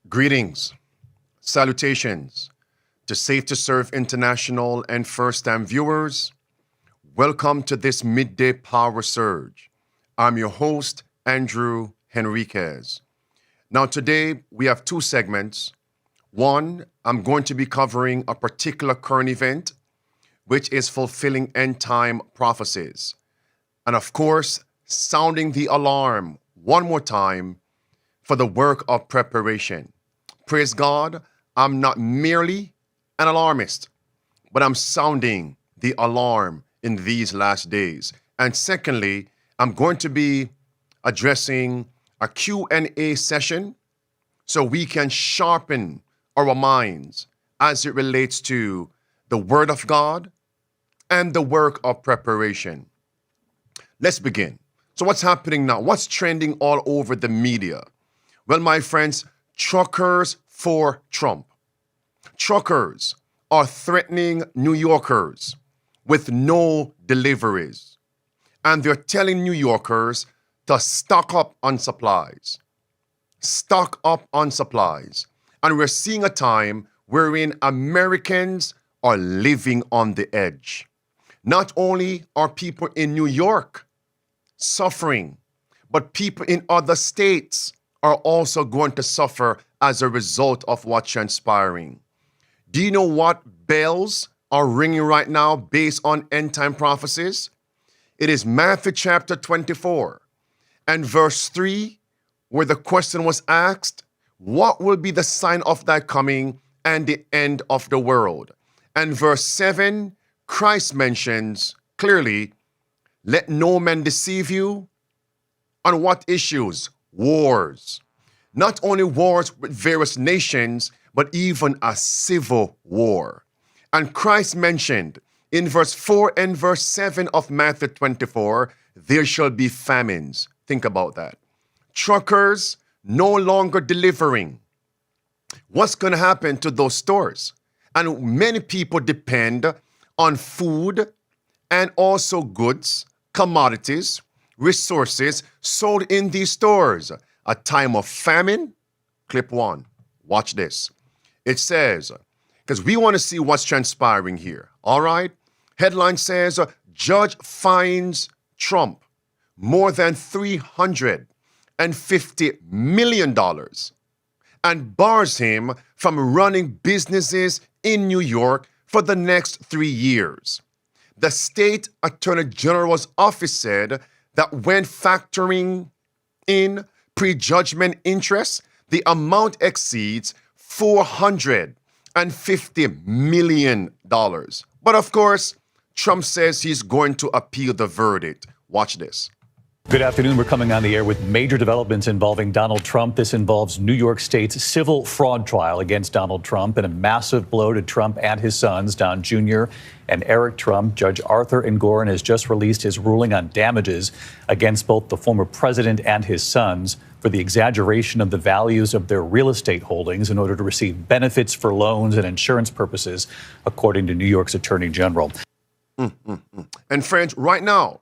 Greetings, salutations to Safe to Serve International and first-time viewers. Welcome to this midday power surge. I'm your host, Andrew Henriquez. Now today we have two segments. One, I'm going to be covering a particular current event, which is fulfilling end-time prophecies. And of course, sounding the alarm one more time for the work of preparation. Praise God, I'm not merely an alarmist, but I'm sounding the alarm in these last days. And secondly, I'm going to be addressing a Q&A session so we can sharpen our minds as it relates to the Word of God and the work of preparation. Let's begin. So what's happening now? What's trending all over the media? Well, my friends, truckers for Trump. Truckers are threatening New Yorkers with no deliveries. And they're telling New Yorkers to stock up on supplies. Stock up on supplies. And we're seeing a time wherein Americans are living on the edge. Not only are people in New York suffering, but people in other states are also going to suffer as a result of what's transpiring. Do you know what bells are ringing right now based on end-time prophecies? It is Matthew chapter 24 and verse 3, where the question was asked, what will be the sign of thy coming and the end of the world? And verse 7, Christ mentions clearly, let no man deceive you. On what issues? Wars. Not only wars with various nations, but even a civil war. And Christ mentioned in verse 4 and verse 7 of Matthew 24, there shall be famines. Think about that. Truckers no longer delivering. What's going to happen to those stores? And many people depend on food and also goods, commodities, resources sold in these stores. A time of famine. Clip 1. Watch this. It says, because we want to see what's transpiring here. All right. Headline says, judge fines Trump more than $350 million and bars him from running businesses in New York for the next 3 years. The state attorney general's office said that when factoring in prejudgment interest, the amount exceeds $450 million. But of course, Trump says he's going to appeal the verdict. Watch this. Good afternoon. We're coming on the air with major developments involving Donald Trump. This involves New York State's civil fraud trial against Donald Trump and a massive blow to Trump and his sons, Don Jr. and Eric Trump. Judge Arthur Engoron has just released his ruling on damages against both the former president and his sons for the exaggeration of the values of their real estate holdings in order to receive benefits for loans and insurance purposes, according to New York's Attorney General. And friends, right now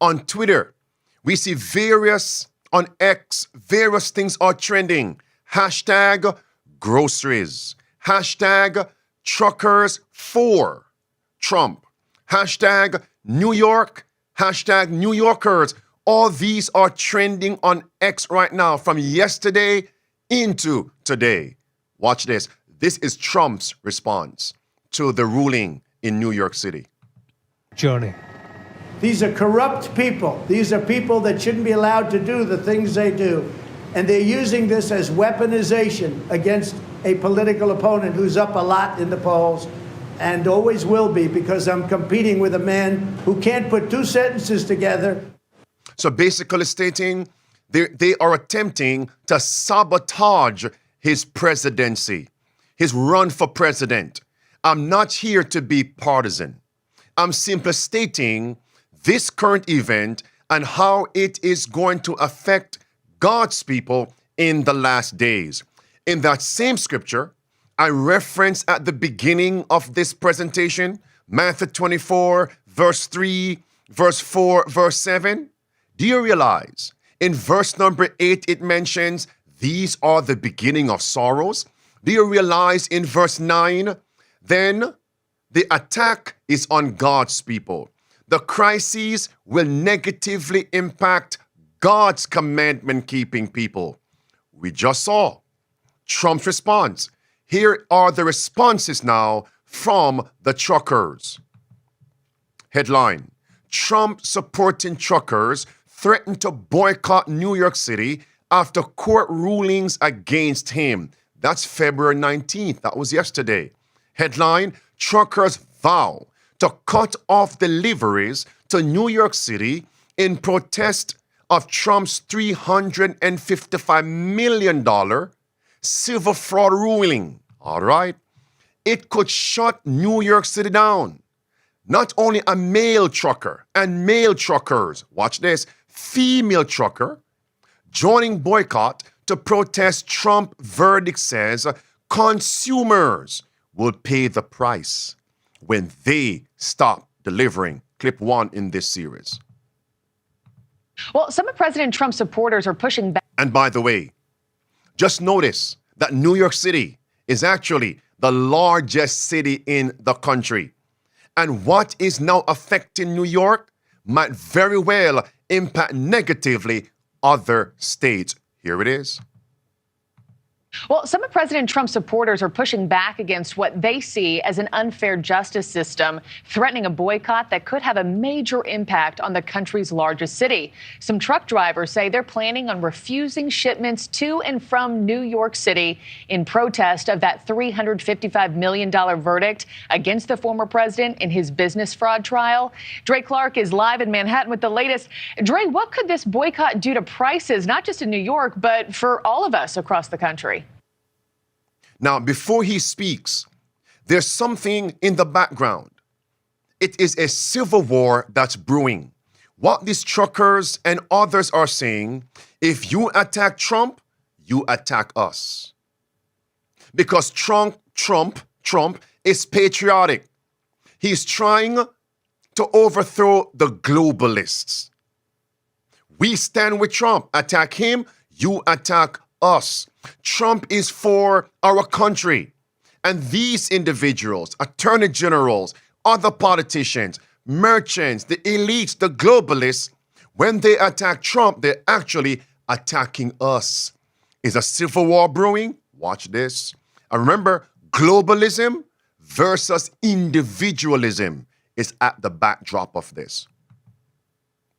on Twitter, we see on X, various things are trending. Hashtag groceries. Hashtag truckers for Trump. Hashtag New York. Hashtag New Yorkers. All these are trending on X right now from yesterday into today. Watch this. This is Trump's response to the ruling in New York City. Johnny. These are corrupt people. These are people that shouldn't be allowed to do the things they do. And they're using this as weaponization against a political opponent who's up a lot in the polls and always will be, because I'm competing with a man who can't put two sentences together. So basically stating they are attempting to sabotage his presidency, his run for president. I'm not here to be partisan. I'm simply stating this current event and how it is going to affect God's people in the last days. In that same scripture, I referenced at the beginning of this presentation, Matthew 24, verse 3, verse 4, verse 7. Do you realize in verse number 8, it mentions, these are the beginning of sorrows? Do you realize in verse 9, then the attack is on God's people. The crises will negatively impact God's commandment-keeping people. We just saw Trump's response. Here are the responses now from the truckers. Headline: Trump supporting truckers threatened to boycott New York City after court rulings against him. That's February 19th. That was yesterday. Headline: Truckers vow to cut off deliveries to New York City in protest of Trump's $355 million civil fraud ruling. All right. It could shut New York City down. Not only a male trucker and male truckers, watch this, female trucker, joining boycott to protest Trump verdict says consumers will pay the price when they stop delivering. Clip 1 in this series. Well, some of President Trump's supporters are pushing back. And by the way, just notice that New York City is actually the largest city in the country. And what is now affecting New York might very well impact negatively other states. Here it is. Well, some of President Trump's supporters are pushing back against what they see as an unfair justice system, threatening a boycott that could have a major impact on the country's largest city. Some truck drivers say they're planning on refusing shipments to and from New York City in protest of that $355 million verdict against the former president in his business fraud trial. Dre Clark is live in Manhattan with the latest. Dre, what could this boycott do to prices, not just in New York, but for all of us across the country? Now, before he speaks, there's something in the background. It is a civil war that's brewing. What these truckers and others are saying, if you attack Trump, you attack us. Because Trump is patriotic. He's trying to overthrow the globalists. We stand with Trump. Attack him, you attack us. Trump is for our country. And these individuals, attorney generals, other politicians, merchants, the elites, the globalists, when they attack Trump, they're actually attacking us. Is a civil war brewing? Watch this. And remember, globalism versus individualism is at the backdrop of this.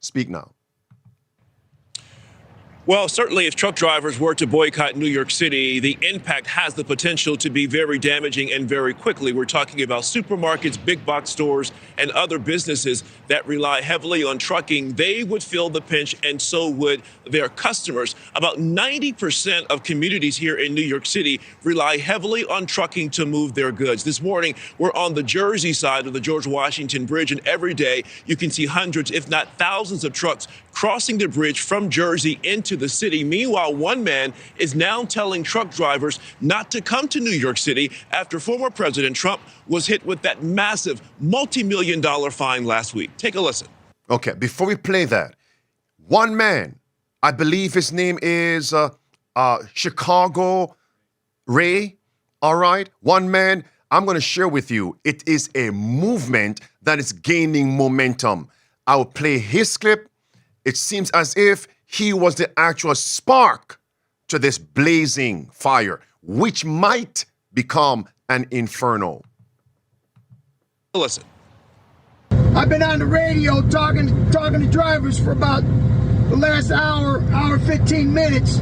Speak now. Well, certainly if truck drivers were to boycott New York City, the impact has the potential to be very damaging and very quickly. We're talking about supermarkets, big box stores, and other businesses that rely heavily on trucking. They would feel the pinch, and so would their customers. About 90% of communities here in New York City rely heavily on trucking to move their goods. This morning, we're on the Jersey side of the George Washington Bridge, and every day you can see hundreds, if not thousands, of trucks crossing the bridge from Jersey into the city. Meanwhile, one man is now telling truck drivers not to come to New York City after former President Trump was hit with that massive multi-million-dollar fine last week. Take a listen. Okay, before we play that, one man, I believe his name is Chicago Ray, all right? One man, I'm going to share with you, it is a movement that is gaining momentum. I will play his clip. It seems as if he was the actual spark to this blazing fire, which might become an inferno. Listen. I've been on the radio talking to drivers for about the last hour 15 minutes.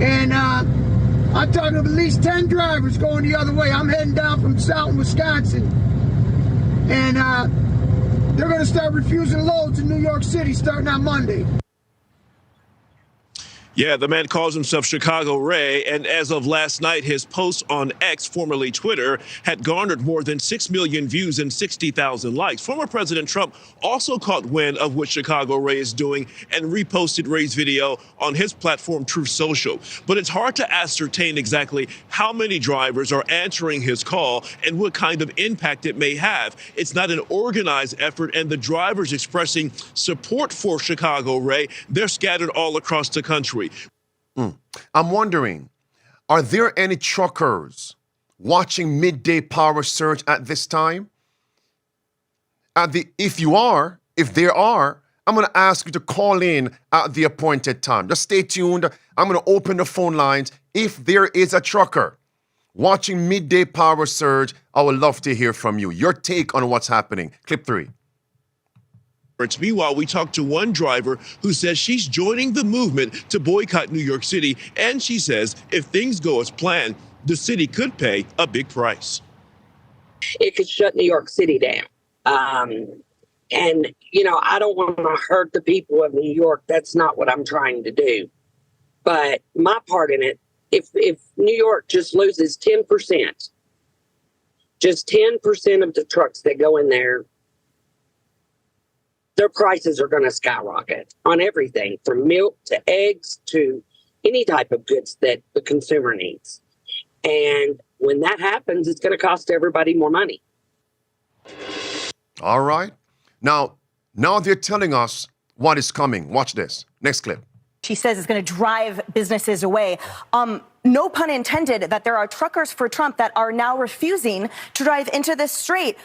And I'm talking to at least 10 drivers going the other way. I'm heading down from Southern Wisconsin. And they're going to start refusing loads in New York City starting on Monday. Yeah, the man calls himself Chicago Ray, and as of last night, his post on X, formerly Twitter, had garnered more than 6 million views and 60,000 likes. Former President Trump also caught wind of what Chicago Ray is doing and reposted Ray's video on his platform, Truth Social. But it's hard to ascertain exactly how many drivers are answering his call and what kind of impact it may have. It's not an organized effort, and the drivers expressing support for Chicago Ray, they're scattered all across the country. I'm wondering, are there any truckers watching Midday Power Surge at this time? If there are, I'm going to ask you to call in at the appointed time. Just stay tuned. I'm going to open the phone lines. If there is a trucker watching Midday Power Surge, I would love to hear from you. Your take on what's happening. Clip 3. Meanwhile, we talked to one driver who says she's joining the movement to boycott New York City, and she says if things go as planned, the city could pay a big price. It could shut New York City down. And, you know, I don't want to hurt the people of New York. That's not what I'm trying to do. But my part in it, if New York just loses 10%, just 10% of the trucks that go in there, their prices are going to skyrocket on everything from milk to eggs to any type of goods that the consumer needs. And when that happens, it's going to cost everybody more money. All right. Now they're telling us what is coming. Watch this. Next clip. She says it's going to drive businesses away. No pun intended that there are truckers for Trump that are now refusing to drive into this state.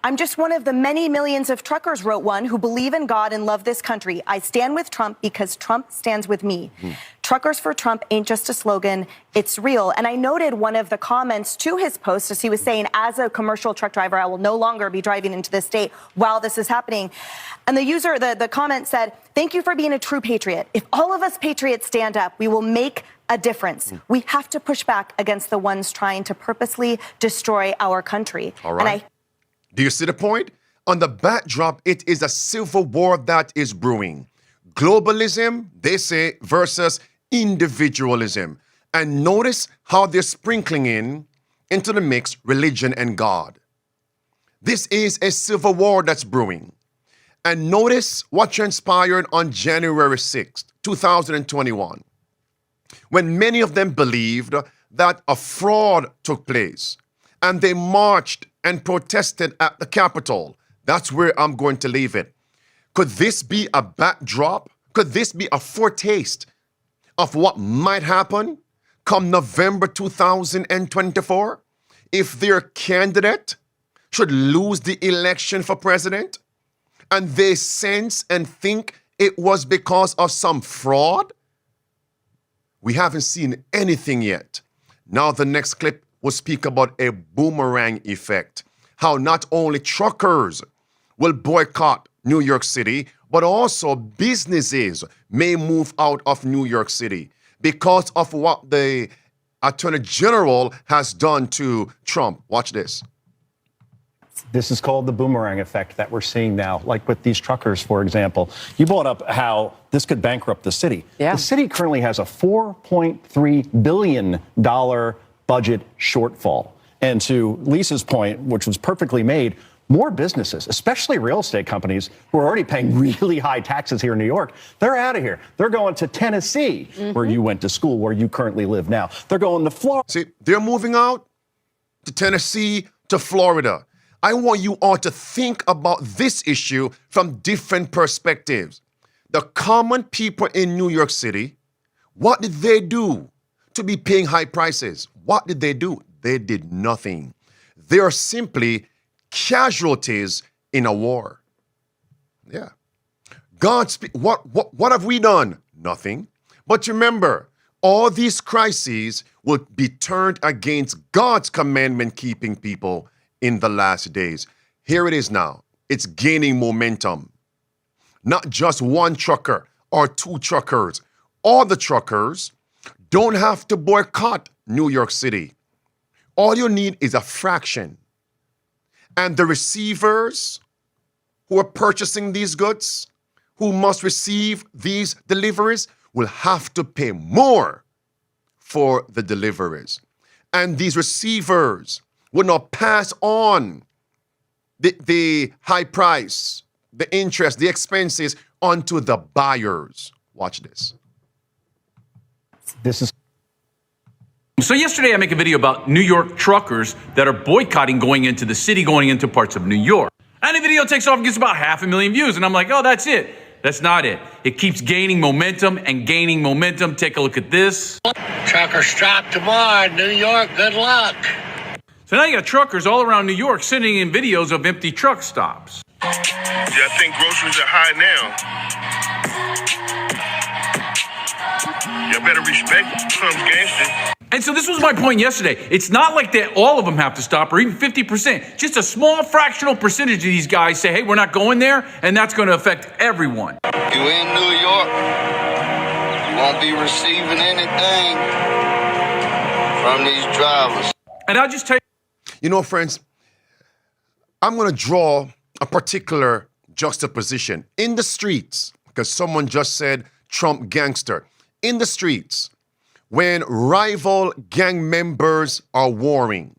I'm just one of the many millions of truckers, wrote one, who believe in God and love this country. I stand with Trump because Trump stands with me. Truckers for Trump ain't just a slogan, it's real. And I noted one of the comments to his post as he was saying, as a commercial truck driver, I will no longer be driving into this state while this is happening. And the user, the comment said, thank you for being a true patriot. If all of us patriots stand up, we will make a difference. We have to push back against the ones trying to purposely destroy our country. All right. Do you see the point? On the backdrop, it is a civil war that is brewing. Globalism, they say, versus individualism. And notice how they're sprinkling into the mix religion and God. This is a civil war that's brewing. And notice what transpired on January 6th, 2021. When many of them believed that a fraud took place and they marched and protested at the Capitol. That's where I'm going to leave it. Could this be a backdrop? Could this be a foretaste of what might happen come November 2024 if their candidate should lose the election for president and they sense and think it was because of some fraud? We haven't seen anything yet. Now the next clip will speak about a boomerang effect. How not only truckers will boycott New York City, but also businesses may move out of New York City because of what the Attorney General has done to Trump. Watch this. This is called the boomerang effect that we're seeing now, like with these truckers, for example. You brought up how this could bankrupt the city. Yeah. The city currently has a $4.3 billion budget shortfall. And to Lisa's point, which was perfectly made, more businesses, especially real estate companies who are already paying really high taxes here in New York, they're out of here. They're going to Tennessee, where you went to school, where you currently live now. They're going to Florida. See, they're moving out to Tennessee, to Florida. I want you all to think about this issue from different perspectives. The common people in New York City, what did they do to be paying high prices? What did they do? They did nothing. They are simply casualties in a war. Yeah. What have we done? Nothing. But remember, all these crises will be turned against God's commandment-keeping people in the last days. Here it is now. It's gaining momentum. Not just one trucker or two truckers. All the truckers don't have to boycott New York City. All you need is a fraction. And the receivers who are purchasing these goods, who must receive these deliveries, will have to pay more for the deliveries. And these receivers will not pass on the high price, the interest, the expenses onto the buyers. Watch this. So yesterday I make a video about New York truckers that are boycotting going into the city, going into parts of New York. And the video takes off and gets about 500,000 views. And I'm like, oh, that's it. That's not it. It keeps gaining momentum and gaining momentum. Take a look at this. Trucker strike tomorrow, New York. Good luck. So now you got truckers all around New York sending in videos of empty truck stops. Yeah, I think groceries are high now. You better respect Trump's gangster. And so this was my point yesterday. It's not like that all of them have to stop, or even 50%. Just a small fractional percentage of these guys say, hey, we're not going there, and that's going to affect everyone. You in New York, you won't be receiving anything from these drivers. And I'll just tell you. You know, friends, I'm going to draw a particular juxtaposition. In the streets, because someone just said Trump gangster. In the streets, when rival gang members are warring,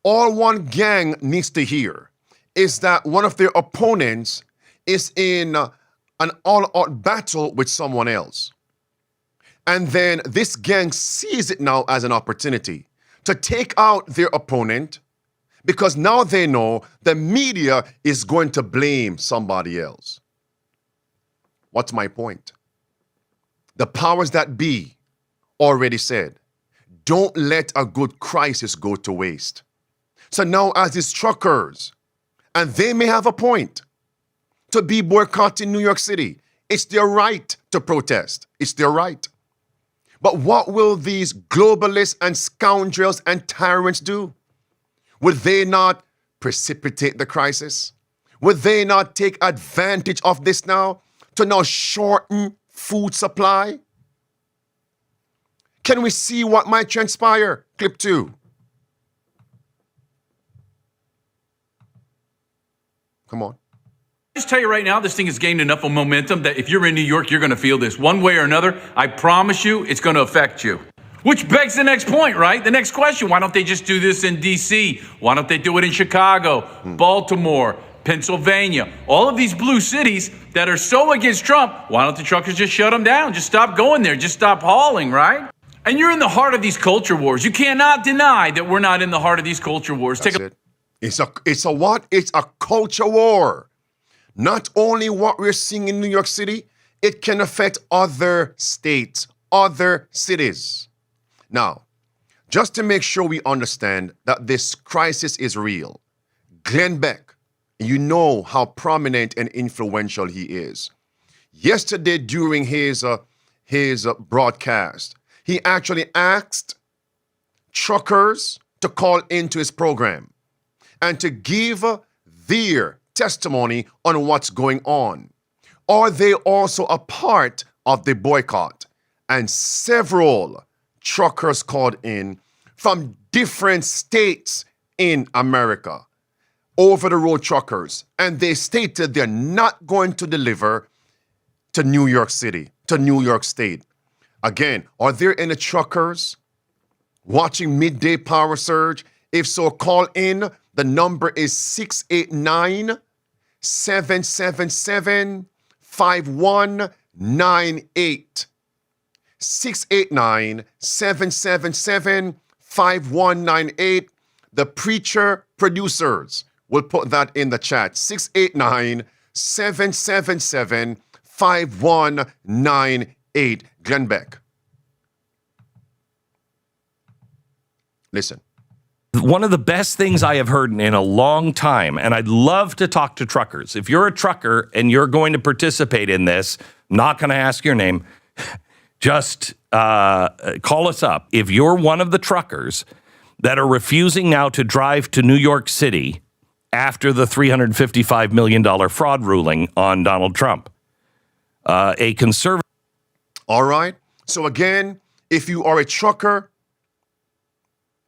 all one gang needs to hear is that one of their opponents is in an all-out battle with someone else. And then this gang sees it now as an opportunity to take out their opponent, because now they know the media is going to blame somebody else. What's my point? The powers that be already said, don't let a good crisis go to waste. So now as these truckers, and they may have a point to be boycotting New York City. It's their right to protest. It's their right. But what will these globalists and scoundrels and tyrants do? Would they not precipitate the crisis? Would they not take advantage of this now to now shorten food supply? Can we see what might transpire? Clip 2. Come on. Just tell you right now, this thing has gained enough of momentum that if you're in New York, you're going to feel this one way or another. I promise you, it's going to affect you. Which begs the next point, right? The next question, why don't they just do this in D.C.? Why don't they do it in Chicago, Baltimore, Pennsylvania? All of these blue cities that are so against Trump, why don't the truckers just shut them down? Just stop going there. Just stop hauling, right? And you're in the heart of these culture wars. You cannot deny that we're not in the heart of these culture wars. That's it. It's a what? It's a culture war. Not only what we're seeing in New York City, it can affect other states, other cities. Now, just to make sure we understand that this crisis is real, Glenn Beck, you know how prominent and influential he is. Yesterday during his broadcast, he actually asked truckers to call into his program and to give their testimony on what's going on. Are they also a part of the boycott? And several truckers called in from different states in America, over-the-road truckers, and they stated they're not going to deliver to New York City, to New York State. Again, are there any truckers watching Midday Power Surge? If so, call in. The number is 689-777-5198. 689-777-5198. The Preacher Producers will put that in the chat. 689-777-5198. Glenn Beck. Listen. One of the best things I have heard in a long time, and I'd love to talk to truckers. If you're a trucker and you're going to participate in this, I'm not going to ask your name, just call us up. If you're one of the truckers that are refusing now to drive to New York City after the $355 million fraud ruling on Donald Trump, a conservative. All right. So again, if you are a trucker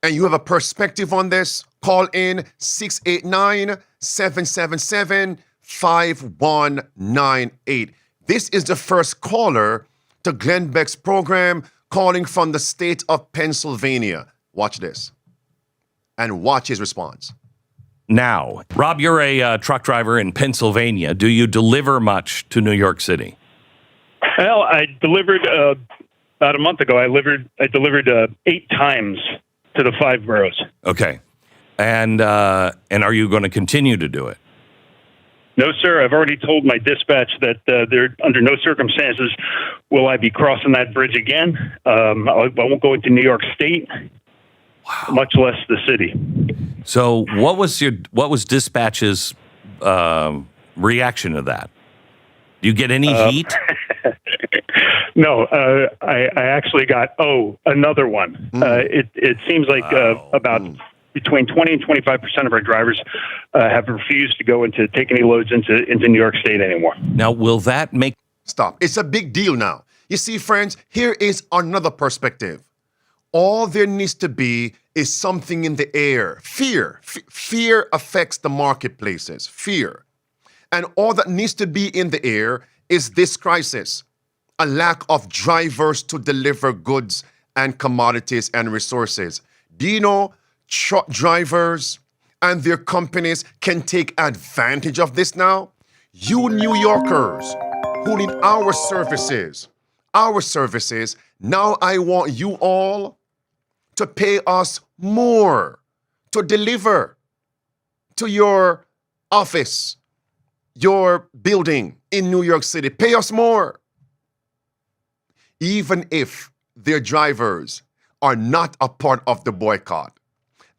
and you have a perspective on this, call in 689-777-5198. This is the first caller to Glenn Beck's program, calling from the state of Pennsylvania. Watch this and watch his response. Now, Rob, you're a truck driver in Pennsylvania. Do you deliver much to New York City? Well, I delivered about a month ago. I delivered 8 times to the 5 boroughs. Okay, and are you going to continue to do it? No, sir. I've already told my dispatch that they're under no circumstances will I be crossing that bridge again. I won't go into New York State, much less the city. So what was dispatch's reaction to that? Do you get any heat? No, I actually got another one. It seems like about between 20 and 25% of our drivers have refused to go into take any loads into New York State anymore. Now, will that make... Stop. It's a big deal now. You see, friends, here is another perspective. All there needs to be is something in the air. Fear. Fear affects the marketplaces. Fear. And all that needs to be in the air is this crisis. A lack of drivers to deliver goods and commodities and resources. Do you know truck drivers and their companies can take advantage of this now? You New Yorkers who need our services, now I want you all to pay us more to deliver to your office, your building in New York City. Pay us more. Even if their drivers are not a part of the boycott.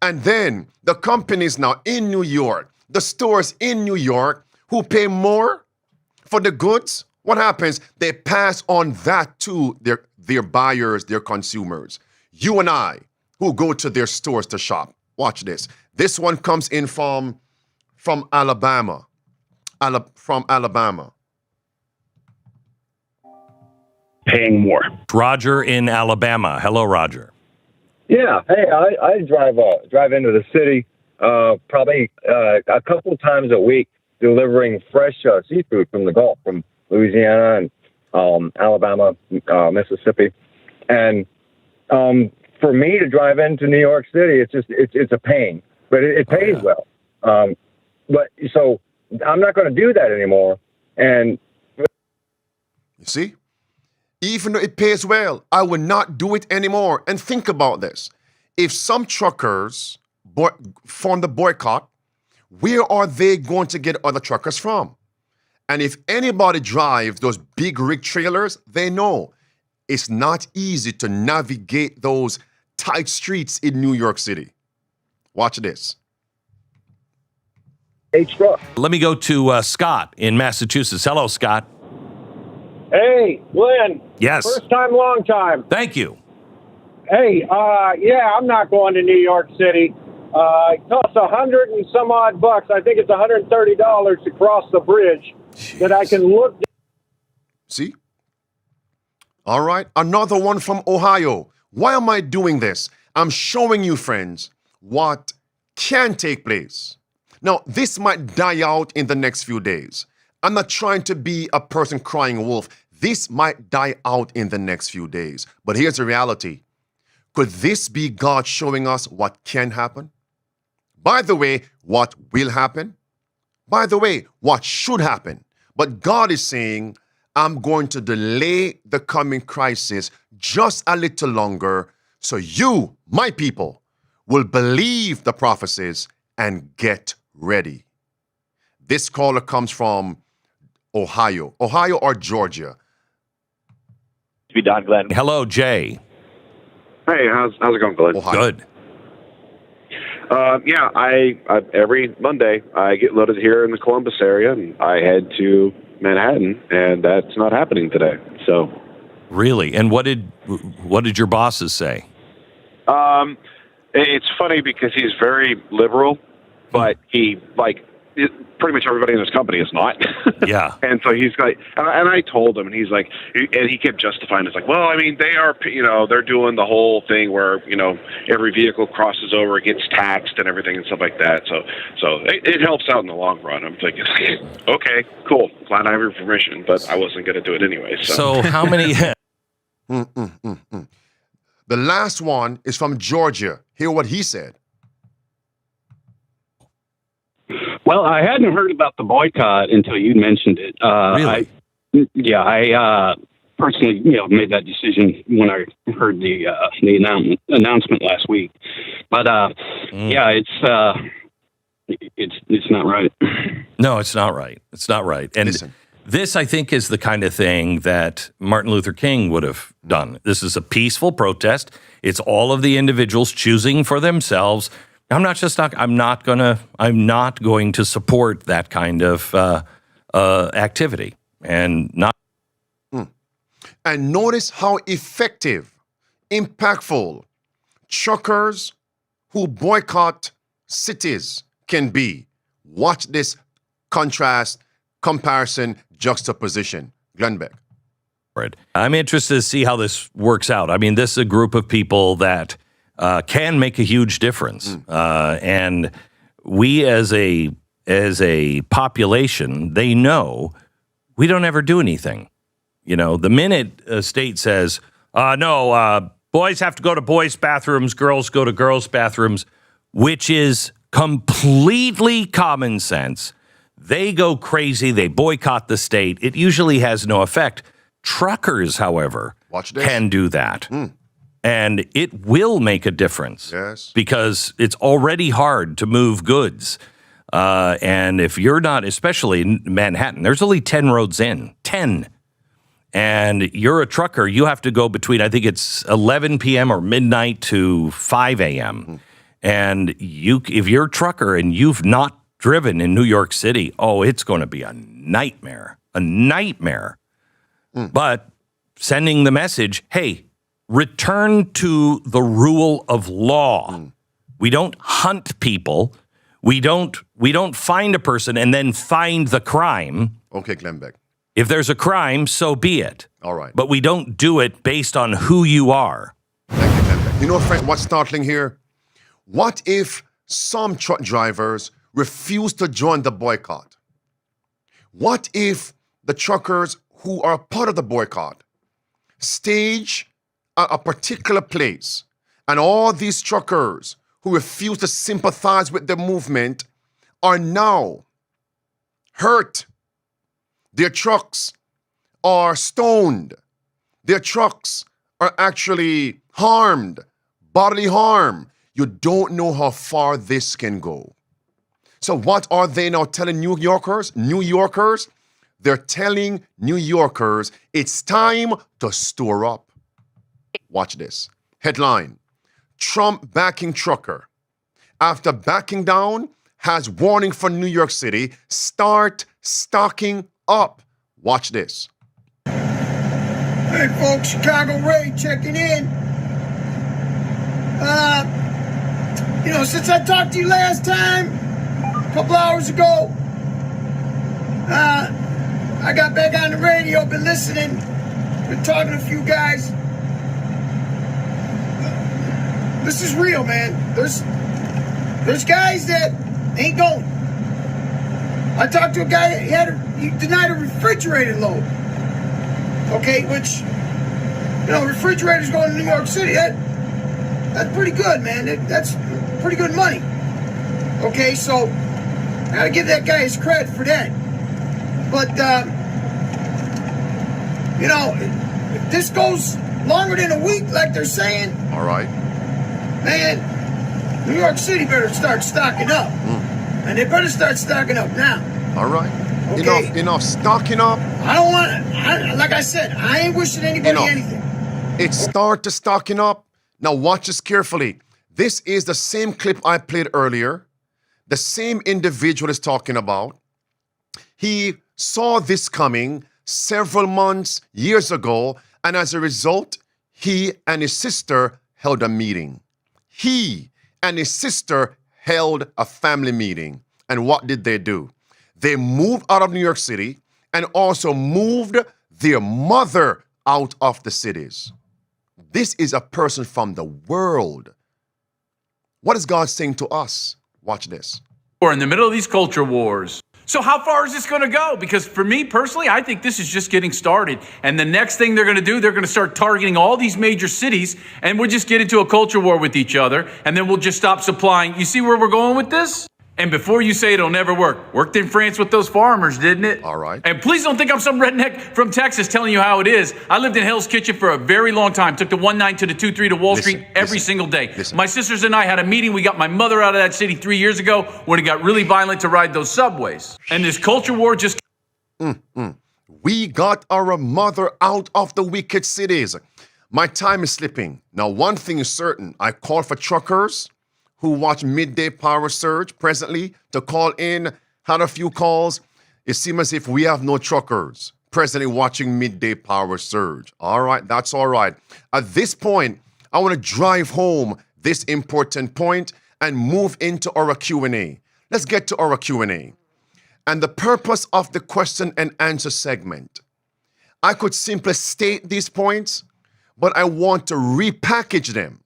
And then the companies now in New York, the stores in New York who pay more for the goods, what happens? They pass on that to their buyers, their consumers. You and I who go to their stores to shop. Watch this. This one comes in from Alabama. From Alabama. Paying more. Roger in Alabama. Hello, Roger. Yeah. Hey, I drive into the city probably a couple of times a week, delivering fresh seafood from the Gulf, from Louisiana and Alabama, Mississippi, and for me to drive into New York City, it's a pain, but it pays well. But so I'm not going to do that anymore. And you see, even though it pays well, I will not do it anymore. And think about this. If some truckers form the boycott, where are they going to get other truckers from? And if anybody drives those big rig trailers, they know it's not easy to navigate those tight streets in New York City. Watch this. Let me go to Scott in Massachusetts. Hello, Scott. Hey, Glenn. Yes. First time, long time. Thank you. Hey, yeah, I'm not going to New York City. It costs $100 and some odd bucks. I think it's $130 to cross the bridge. That I can look. See? All right. Another one from Ohio. Why am I doing this? I'm showing you, friends, what can take place. Now, this might die out in the next few days. I'm not trying to be a person crying wolf. This might die out in the next few days. But here's the reality. Could this be God showing us what can happen? By the way, what will happen? By the way, what should happen? But God is saying, I'm going to delay the coming crisis just a little longer so you, my people, will believe the prophecies and get ready. This caller comes from Ohio or Georgia. Be done, Glenn. Hello, Jay. Hey, how's it going, Glenn? Ohio. Good. Yeah, I every Monday I get loaded here in the Columbus area, and I head to Manhattan, and that's not happening today. So, really, and what did your bosses say? It's funny because he's very liberal, but he pretty much everybody in his company is not. Yeah. And so he's like, and I told him, and he's like, and he kept justifying. It's like, well, I mean, they are, they're doing the whole thing where, every vehicle crosses over, gets taxed and everything and stuff like that. So it helps out in the long run. I'm thinking, okay, cool. Glad I have your permission, but I wasn't going to do it anyway. So how many? The last one is from Georgia. Hear what he said. Well, I hadn't heard about the boycott until you mentioned it. Really? I personally, made that decision when I heard the announcement last week. But yeah, it's not right. No, it's not right. It's not right. And this, I think, is the kind of thing that Martin Luther King would have done. This is a peaceful protest. It's all of the individuals choosing for themselves. I'm not going to support that kind of activity, and not. And notice how effective, impactful truckers who boycott cities can be. Watch this contrast, comparison, juxtaposition. Glenn Beck. Right. I'm interested to see how this works out. I mean, this is a group of people that can make a huge difference, and we as a population, they know we don't ever do anything. You know, the minute a state says, no, boys have to go to boys' bathrooms, girls go to girls' bathrooms, which is completely common sense, they go crazy, they boycott the state. It usually has no effect. Truckers, however, can do that. And it will make a difference. Yes. Because it's already hard to move goods. And if you're not, especially in Manhattan, there's only 10 roads in. 10. And you're a trucker, you have to go between, I think it's 11 p.m. or midnight to 5 a.m. And if you're a trucker and you've not driven in New York City, it's going to be a nightmare. A nightmare. But sending the message, hey, return to the rule of law. We don't hunt people. We don't find a person and then find the crime. Okay, Glenn Beck. If there's a crime, so be it. All right. But we don't do it based on who you are. Thank you, Glenn Beck. You know, Frank, what's startling here? What if some truck drivers refuse to join the boycott? What if the truckers who are part of the boycott stage at a particular place, and all these truckers who refuse to sympathize with the movement are now hurt? Their trucks are stoned. Their trucks are actually harmed, bodily harm. You don't know how far this can go. So what are they now telling New Yorkers? New Yorkers, they're telling New Yorkers it's time to store up. Watch this. Headline: Trump backing trucker, after backing down, has warning for New York City, start stocking up. Watch this. Hey folks, Chicago Ray checking in. Since I talked to you last time, a couple hours ago, I got back on the radio, been listening, been talking to a few guys. This is real, man. There's guys that ain't going. I talked to a guy, he denied a refrigerator load. Okay, which, refrigerators going to New York City, that's pretty good, man. That's pretty good money. Okay, so I gotta give that guy his credit for that. But, if this goes longer than a week, like they're saying, all right, man, New York City better start stocking up. And they better start stocking up now. All right. Okay. Enough stocking up. I don't want to, like I said, I ain't wishing anybody anything. It's start to stocking up. Now watch this carefully. This is the same clip I played earlier. The same individual is talking about. He saw this coming several months, years ago, and as a result, he and his sister held a meeting. He and his sister held a family meeting. And what did they do? They moved out of New York City and also moved their mother out of the cities. This is a person from the world. What is God saying to us? Watch this. We're in the middle of these culture wars. So how far is this going to go? Because for me personally, I think this is just getting started. And the next thing they're going to do, they're going to start targeting all these major cities, and we'll just get into a culture war with each other, and then we'll just stop supplying. You see where we're going with this? And before you say it'll never work, worked in France with those farmers, didn't it? All right. And please don't think I'm some redneck from Texas telling you how it is. I lived in Hell's Kitchen for a very long time. Took the 1-9 to the 2-3 to Wall Street every single day. My sisters and I had a meeting. We got my mother out of that city 3 years ago when it got really violent to ride those subways. And this culture war just... We got our mother out of the wicked cities. My time is slipping. Now, one thing is certain. I call for truckers who watch Midday Power Surge presently to call in, had a few calls. It seems as if we have no truckers presently watching Midday Power Surge. All right, that's all right. At this point, I want to drive home this important point and move into our Q&A. Let's get to our Q&A. And the purpose of the question and answer segment, I could simply state these points, but I want to repackage them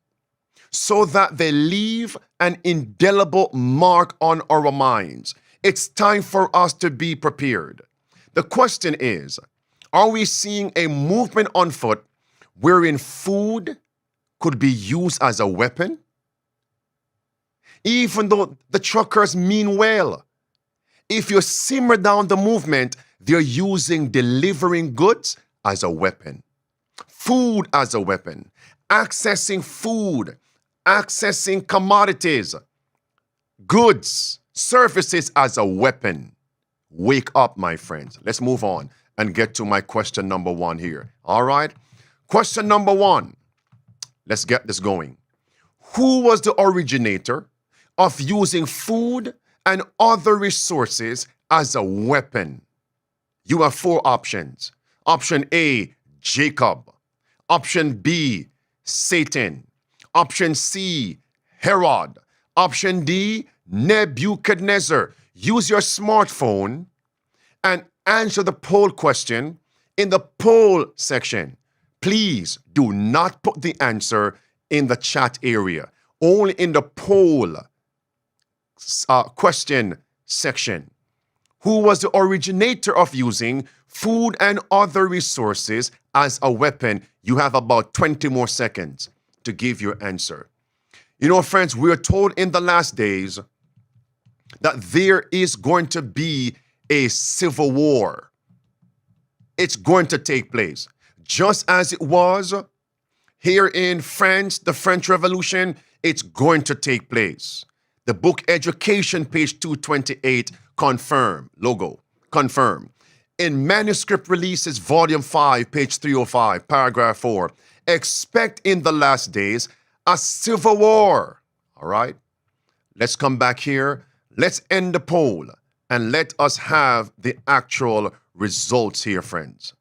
so that they leave an indelible mark on our minds. It's time for us to be prepared. The question is, are we seeing a movement on foot wherein food could be used as a weapon? Even though the truckers mean well, if you simmer down the movement, they're using delivering goods as a weapon, food as a weapon, accessing food, accessing commodities, goods, services as a weapon. Wake up, my friends. Let's move on and get to my question number one here. All right? Question number one. Let's get this going. Who was the originator of using food and other resources as a weapon? You have four options. Option A, Jacob. Option B, Satan. Option C, Herod. Option D, Nebuchadnezzar. Use your smartphone and answer the poll question in the poll section. Please do not put the answer in the chat area, only in the poll question section. Who was the originator of using food and other resources as a weapon? You have about 20 more seconds to give your answer. You know, friends, we are told in the last days that there is going to be a civil war. It's going to take place. Just as it was here in France, the French Revolution, it's going to take place. The book Education, page 228, confirm, logo, confirm. In Manuscript Releases, volume 5, page 305, paragraph 4, expect in the last days a civil war. All right? Let's come back here. Let's end the poll and let us have the actual results here, friends.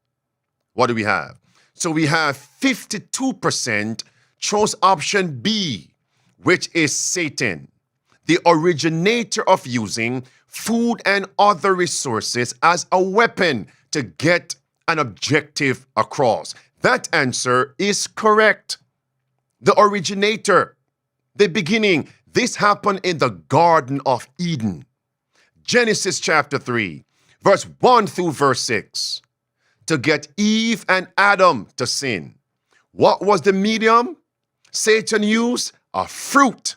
What do we have? So we have 52% chose option B, which is Satan, the originator of using food and other resources as a weapon to get an objective across. That answer is correct. The originator, the beginning, this happened in the Garden of Eden. Genesis chapter 3, verse 1 through verse 6. To get Eve and Adam to sin. What was the medium Satan used? A fruit.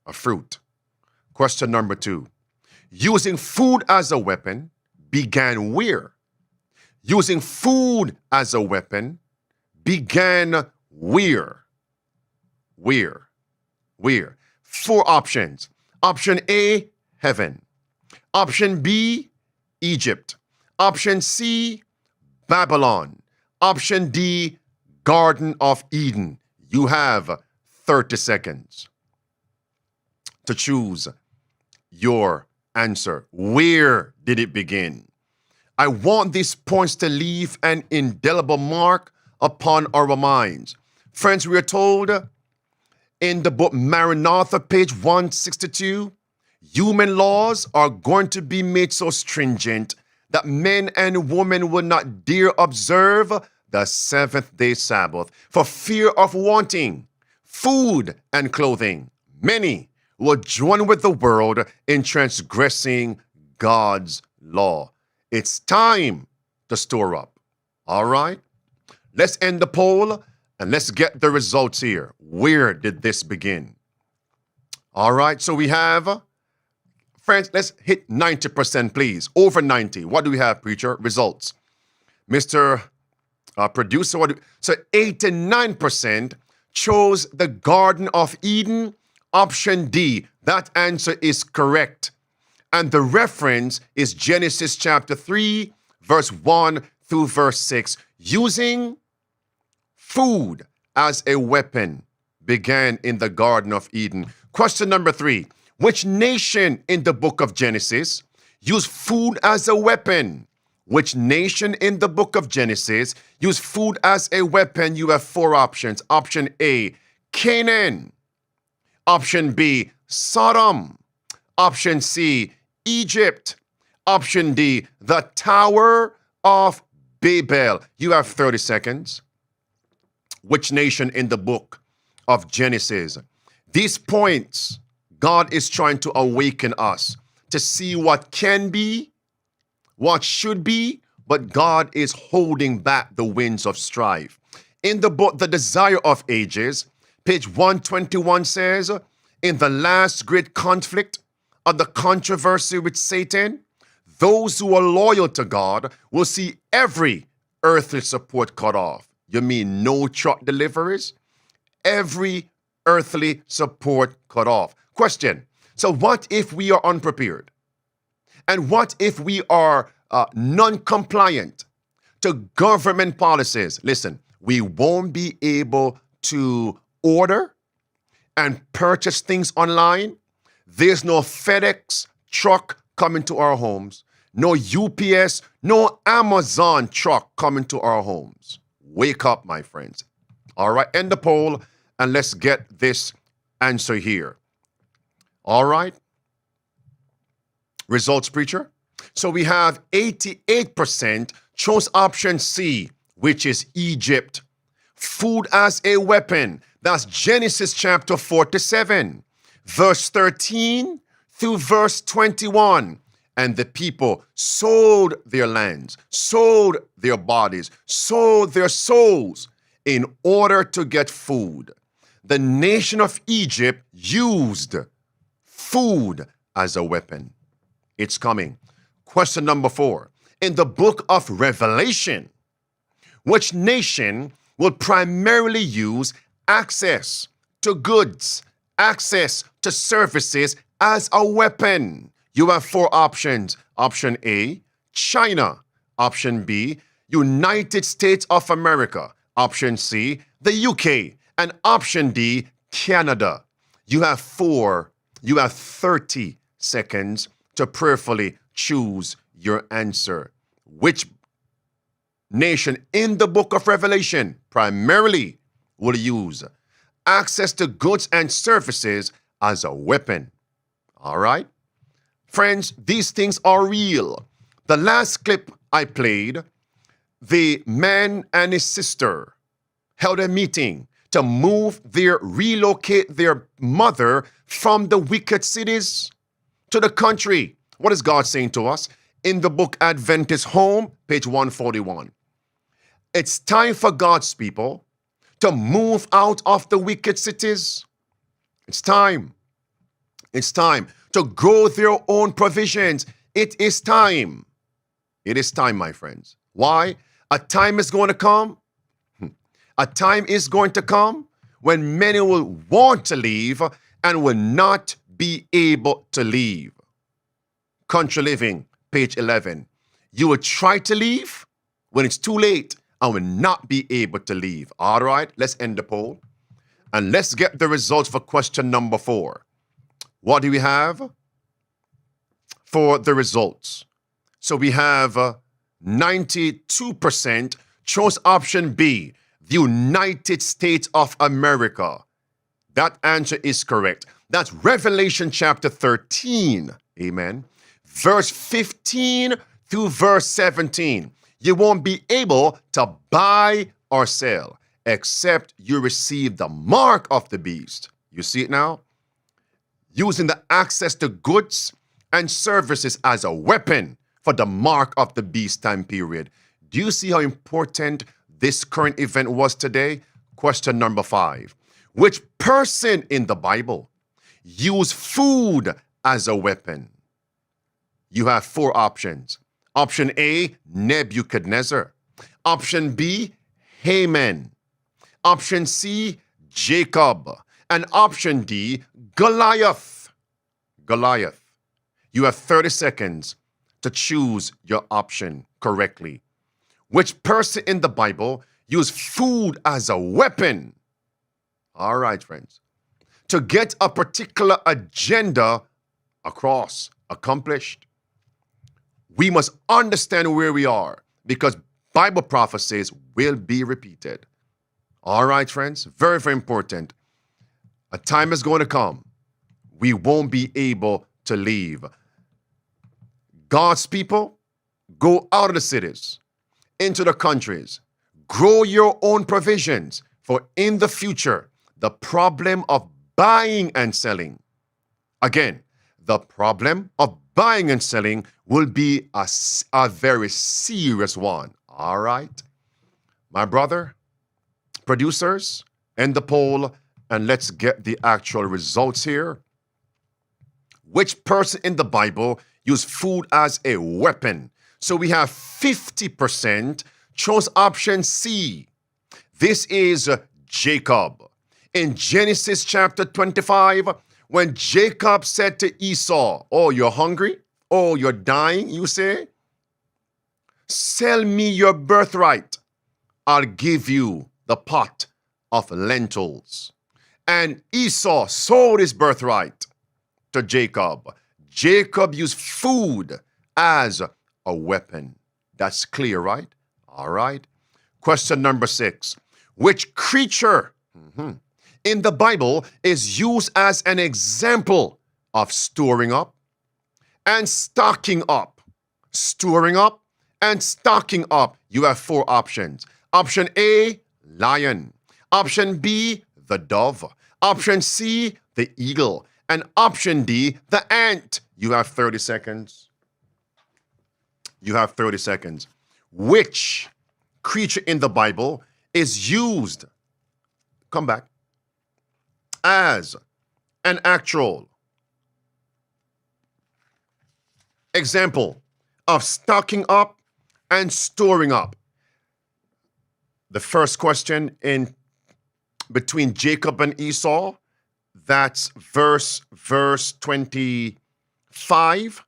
A fruit. Question number 2. Using food as a weapon began where? Using food as a weapon began where? Where? Where? 4 options. Option A, heaven. Option B, Egypt. Option C, Babylon. Option D, Garden of Eden. You have 30 seconds to choose your answer. Where did it begin? I want these points to leave an indelible mark upon our minds. Friends, we are told in the book Maranatha, page 162, human laws are going to be made so stringent that men and women will not dare observe the seventh-day Sabbath for fear of wanting food and clothing. Many will join with the world in transgressing God's law. It's time to store up. All right? Let's end the poll and let's get the results here. Where did this begin? All right, so we have Friends, let's hit 90%, please. Over 90. What do we have, preacher? Results. Mr. Producer, so 89% chose the Garden of Eden. Option D. That answer is correct. And the reference is Genesis chapter 3, verse 1 through verse 6. Using food as a weapon began in the Garden of Eden. Question number 3. Which nation in the book of Genesis used food as a weapon? Which nation in the book of Genesis used food as a weapon? You have 4 options. Option A, Canaan. Option B, Sodom. Option C, Egypt. Option D, the Tower of Babel. You have 30 seconds. Which nation in the book of Genesis? These points, God is trying to awaken us to see what can be, what should be, but God is holding back the winds of strife. In the book, The Desire of Ages, page 121 says, in the last great conflict of the controversy with Satan, those who are loyal to God will see every earthly support cut off. You mean no truck deliveries? Every earthly support cut off. Question. So what if we are unprepared? And what if we are non-compliant to government policies? Listen, we won't be able to order and purchase things online. There's no FedEx truck coming to our homes, no UPS, no Amazon truck coming to our homes. Wake up, my friends. All right, end the poll and let's get this answer here. All right. Results, preacher. So we have 88% chose option C, which is Egypt. Food as a weapon. That's Genesis chapter 47, verse 13 through verse 21. And the people sold their lands, sold their bodies, sold their souls in order to get food. The nation of Egypt used food as a weapon. It's coming. Question number 4. In the book of Revelation, which nation will primarily use access to goods, access to services as a weapon? You have 4 options. Option A, China. Option B, United States of America. Option C, the UK. And option D, Canada. You have 30 seconds to prayerfully choose your answer. Which nation in the book of Revelation primarily will use access to goods and services as a weapon? All right. Friends, these things are real. The last clip I played, the man and his sister held a meeting to relocate their mother from the wicked cities to the country. What is God saying to us? In the book Adventist Home, page 141. It's time for God's people to move out of the wicked cities. It's time. It's time to grow their own provisions. It is time. It is time, my friends. Why? A time is going to come. A time is going to come when many will want to leave and will not be able to leave. Country Living, page 11. You will try to leave when it's too late and will not be able to leave. All right, let's end the poll. And let's get the results for question number 4. What do we have for the results? So we have 92% chose option B, the United States of America. That answer is correct. That's Revelation chapter 13. Amen. Verse 15 through verse 17. You won't be able to buy or sell except you receive the mark of the beast. You see it now? Using the access to goods and services as a weapon for the mark of the beast time period. Do you see how important this current event was today? Question number 5. Which person in the Bible used food as a weapon? you have four options. Option A, Nebuchadnezzar. Option B, Haman. Option C, Jacob. And option D, Goliath. Goliath. You have 30 seconds to choose your option correctly. Which person in the Bible used food as a weapon? All right, friends. To get a particular agenda accomplished, we must understand where we are because Bible prophecies will be repeated. All right, friends, very, very important. A time is going to come. We won't be able to leave. God's people, go out of the cities, into the countries, grow your own provisions, for in the future, the problem of buying and selling, again, the problem of buying and selling will be a very serious one. All right? My brother, producers, end the poll, and let's get the actual results here. Which person in the Bible used food as a weapon? So we have 50% chose option C. This is Jacob. In Genesis chapter 25, when Jacob said to Esau, "Oh, you're hungry? Oh, you're dying, you say? Sell me your birthright. I'll give you the pot of lentils." And Esau sold his birthright to Jacob. Jacob used food as a weapon. That's clear, right? All right. Question number 6. Which creature in the Bible is used as an example of storing up and stocking up? Storing up and stocking up. You have four options. Option A, lion. Option B, the dove. Option C, the eagle. And option D, the ant. You have 30 seconds. You have 30 seconds. Which creature in the Bible is used, come back, as an actual example of stocking up and storing up? The first question in between Jacob and Esau, that's verse 25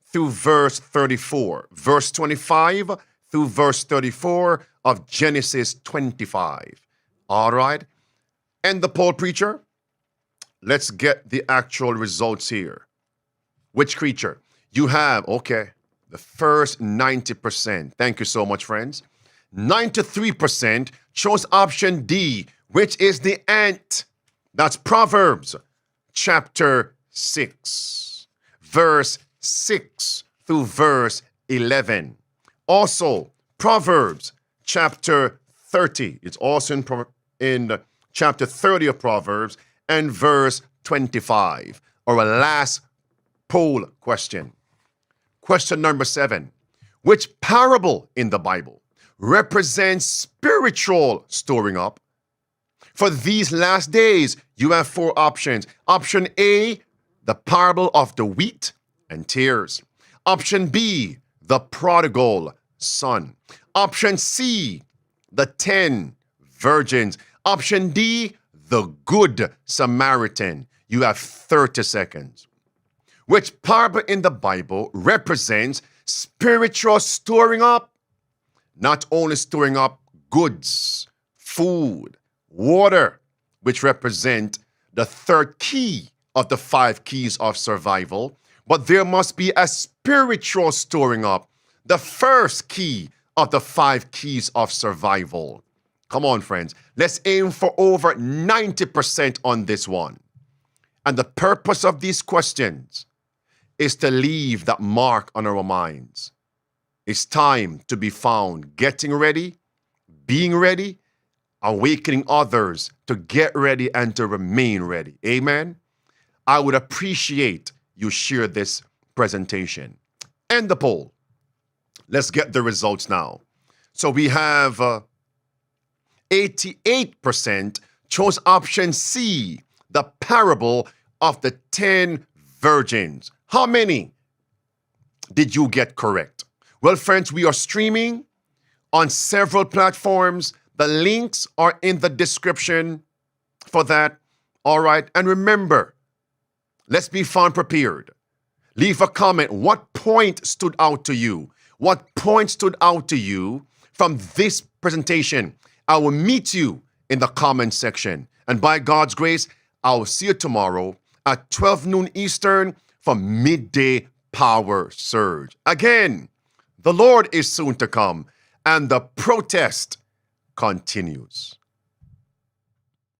through verse 34. Verse 25 through verse 34 of Genesis 25. All right? And the poll, preacher, let's get the actual results here. Which creature? You have, okay, the first 90%. Thank you so much, friends. 93% chose option D, which is the ant. That's Proverbs chapter 6, verse 6 through verse 11. Also, Proverbs chapter 30. It's also in chapter 30 of Proverbs and verse 25. Or a last poll question. Question number 7. Which parable in the Bible represents spiritual storing up? For these last days, you have four options. Option A, the parable of the wheat and tares. Option B, the prodigal son. Option C, the 10 virgins. Option D, the good Samaritan. You have 30 seconds. Which parable in the Bible represents spiritual storing up? Not only storing up goods, food, water, which represent the third key of the 5 keys of survival, but there must be a spiritual storing up, the first key of the 5 keys of survival. Come on, friends. Let's aim for over 90% on this one. And the purpose of these questions is to leave that mark on our minds. It's time to be found getting ready, being ready, awakening others to get ready and to remain ready. Amen? I would appreciate you share this presentation. End the poll. Let's get the results now. So we have 88% chose option C, the parable of the 10 virgins. How many did you get correct? Well, friends, we are streaming on several platforms. The links are in the description for that. All right. And remember, let's be fun prepared. Leave a comment. What point stood out to you? What point stood out to you from this presentation? I will meet you in the comment section. And by God's grace, I will see you tomorrow at 12 noon Eastern for Midday Power Surge. Again, the Lord is soon to come, and the protest continues.